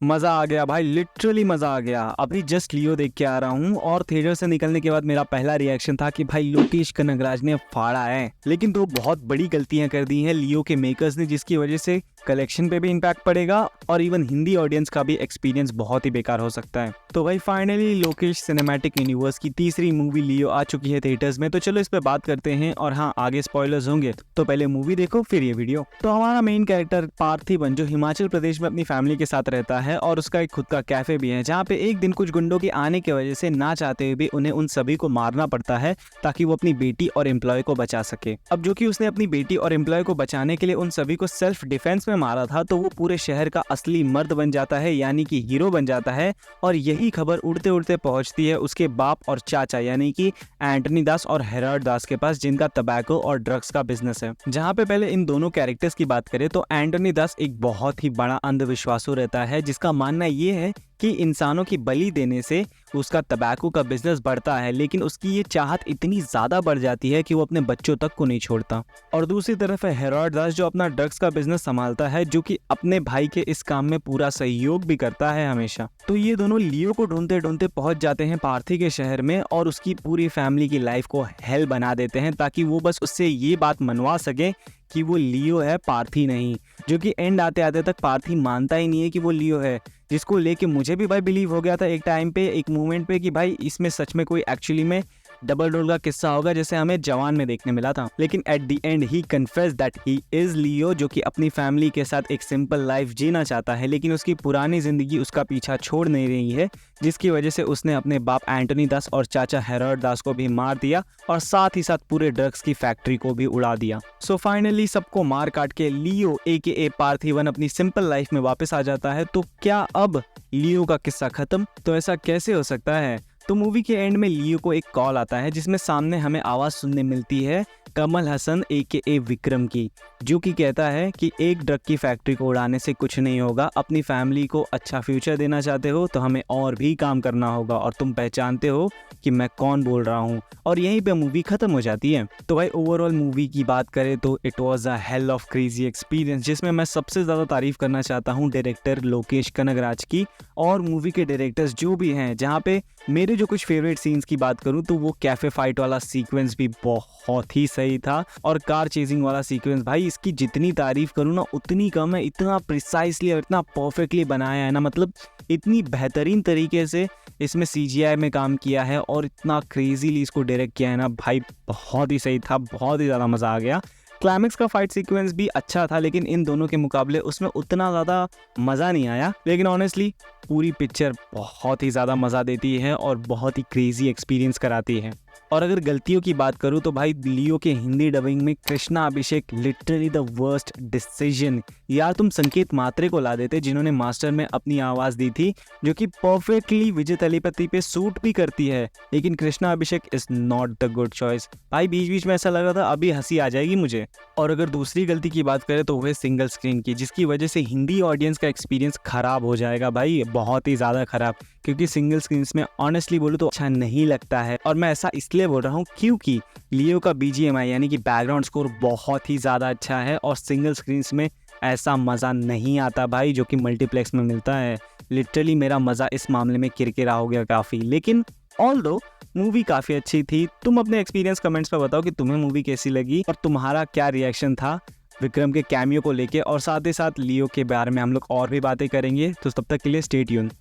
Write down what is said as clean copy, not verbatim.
मजा आ गया भाई, लिटरली मजा आ गया। अभी जस्ट लियो देख के आ रहा हूँ और थिएटर से निकलने के बाद मेरा पहला रिएक्शन था कि भाई लोकेश कनगराज ने फाड़ा है। लेकिन दो बहुत बड़ी गलतियां कर दी हैं लियो के मेकर्स ने, जिसकी वजह से कलेक्शन पे भी इम्पैक्ट पड़ेगा और इवन हिंदी ऑडियंस का भी एक्सपीरियंस बहुत ही बेकार हो सकता है। तो भाई फाइनली लोकेश सिनेमैटिक यूनिवर्स की तीसरी मूवी लियो आ चुकी है थिएटर्स में, तो चलो इस पे बात करते हैं। और हाँ, आगे स्पॉयलर्स होंगे तो पहले मूवी देखो फिर ये वीडियो। तो हमारा मेन कैरेक्टर पार्थिवन जो हिमाचल प्रदेश में अपनी फैमिली के साथ रहता है और उसका एक खुद का कैफे भी है, जहाँ पे एक दिन कुछ गुंडों के आने की वजह से ना चाहते हुए भी उन्हें उन सभी को मारना पड़ता है ताकि वो अपनी बेटी और एम्प्लॉय को बचा सके। अब जो कि उसने अपनी बेटी और एम्प्लॉय को बचाने के लिए उन सभी को सेल्फ डिफेंस में मारा था, तो वो पूरे शहर का असली मर्द बन जाता है, यानी कि हीरो बन जाता है। और यही खबर उड़ते उड़ते पहुंचती है उसके बाप और चाचा यानी कि एंटनी दास और हेराल्ड दास के पास, जिनका टबैको और ड्रग्स का बिजनेस है। जहाँ पे पहले इन दोनों कैरेक्टर्स की बात करें तो एंटनी दास एक बहुत ही बड़ा अंधविश्वासु रहता है, जिसका मानना ये है कि इंसानों की बलि देने से उसका टबैको का बिजनेस बढ़ता है। लेकिन उसकी ये चाहत इतनी ज्यादा बढ़ जाती है कि वो अपने बच्चों तक को नहीं छोड़ता। और दूसरी तरफ है हेराल्ड दास जो अपना ड्रग्स का बिजनेस संभालता है, जो कि अपने भाई के इस काम में पूरा सहयोग भी करता है हमेशा। तो ये दोनों लियो को ढूंढते ढूंढते पहुंच जाते हैं पार्थी के शहर में और उसकी पूरी फैमिली की लाइफ को हेल बना देते हैं, ताकि वो बस उससे ये बात मनवा सके कि वो लियो है, पार्थी नहीं। जो कि एंड आते आते तक पार्थी मानता ही नहीं है कि वो लियो है, जिसको लेके मुझे भी भाई बिलीव हो गया था एक टाइम पे, एक मोमेंट पे, कि भाई इसमें सच में कोई एक्चुअली में डबल रोल का किस्सा होगा जैसे हमें जवान में देखने मिला था। लेकिन at the and he confess that he is लियो, जो कि अपनी फैमिली के साथ एक सिंपल लाइफ जीना चाहता है, लेकिन उसकी पुरानी जिंदगी उसका पीछा छोड़ नहीं रही है, जिसकी वजह से उसने अपने बाप एंटनी दास और चाचा हेराल्ड दास को भी मार दिया और साथ ही साथ पूरे ड्रग्स की फैक्ट्री को भी उड़ा दिया। सो फाइनली सबको मार काट के लियो AKA पार्थिवन अपनी सिंपल लाइफ में वापस आ जाता है। तो क्या अब लियो का किस्सा खत्म? तो ऐसा कैसे हो सकता है? तो मूवी के एंड में लियो को एक कॉल आता है जिसमें सामने हमें आवाज सुनने मिलती है कमल हसन AKA विक्रम की, जो कि कहता है कि एक ड्रग की फैक्ट्री को उड़ाने से कुछ नहीं होगा, अपनी फैमिली को अच्छा फ्यूचर देना चाहते हो तो हमें और भी काम करना होगा और तुम पहचानते हो कि मैं कौन बोल रहा हूँ। और यहीं पे मूवी खत्म हो जाती है। तो भाई ओवरऑल मूवी की बात करें तो it was a hell of crazy experience, जिसमें मैं सबसे ज़्यादा तारीफ करना चाहता हूँ डायरेक्टर लोकेश कनगराज की और मूवी के डायरेक्टर्स जो भी हैं। जहाँ पे मेरे जो कुछ फेवरेट सीन्स की बात करूँ तो वो कैफे फाइट वाला सीक्वेंस भी बहुत ही सही था और कार चेजिंग वाला सीक्वेंस, भाई इसकी जितनी तारीफ करूँ ना उतनी कम है। इतना प्रिसाइसली और इतना परफेक्टली बनाया है ना, मतलब इतनी बेहतरीन तरीके से इसमें CGI में काम किया है और इतना क्रेजीली इसको डायरेक्ट किया है ना भाई, बहुत ही सही था, बहुत ही ज़्यादा मज़ा आ गया। क्लाइमेक्स का फाइट सीक्वेंस भी अच्छा था, लेकिन इन दोनों के मुकाबले उसमें उतना ज़्यादा मज़ा नहीं आया। लेकिन ऑनेस्टली पूरी पिक्चर बहुत ही ज़्यादा मज़ा देती है और बहुत ही क्रेजी एक्सपीरियंस कराती है। और अगर गलतियों की बात करूँ तो भाई लियो के हिंदी डबिंग में Krishna Abhishek literally the worst decision. यार तुम संकेत मात्रे को ला देते जिन्होंने मास्टर में अपनी आवाज़ दी थी, जो कि परफेक्टली विजय तलीपति पे सूट भी करती है, लेकिन Krishna Abhishek is not the good choice. भाई बीच बीच में ऐसा लग रहा था अभी हंसी आ जाएगी मुझे। और अगर दूसरी गलती की बात करें तो वह सिंगल स्क्रीन की, जिसकी वजह से हिंदी ऑडियंस का एक्सपीरियंस खराब हो जाएगा भाई, बहुत ही ज़्यादा खराब। क्योंकि सिंगल स्क्रीन में ऑनेस्टली बोलूँ तो अच्छा नहीं लगता है। और मैं ऐसा इसलिए बोल रहा हूँ क्योंकि लियो का BGMI यानी कि बैकग्राउंड स्कोर बहुत ही ज़्यादा अच्छा है और सिंगल स्क्रीन में ऐसा मज़ा नहीं आता भाई जो कि मल्टीप्लेक्स में मिलता है। लिटरली मेरा मज़ा इस मामले में किरकिरा हो गया काफ़ी। लेकिन ऑल्दो मूवी काफ़ी अच्छी थी। तुम अपने एक्सपीरियंस कमेंट्स पर बताओ कि तुम्हें मूवी कैसी लगी और तुम्हारा क्या रिएक्शन था विक्रम के कैमियो को लेके, और साथ ही साथ लियो के बारे में हम लोग और भी बातें करेंगे। तो तब तक के लिए स्टे ट्यून।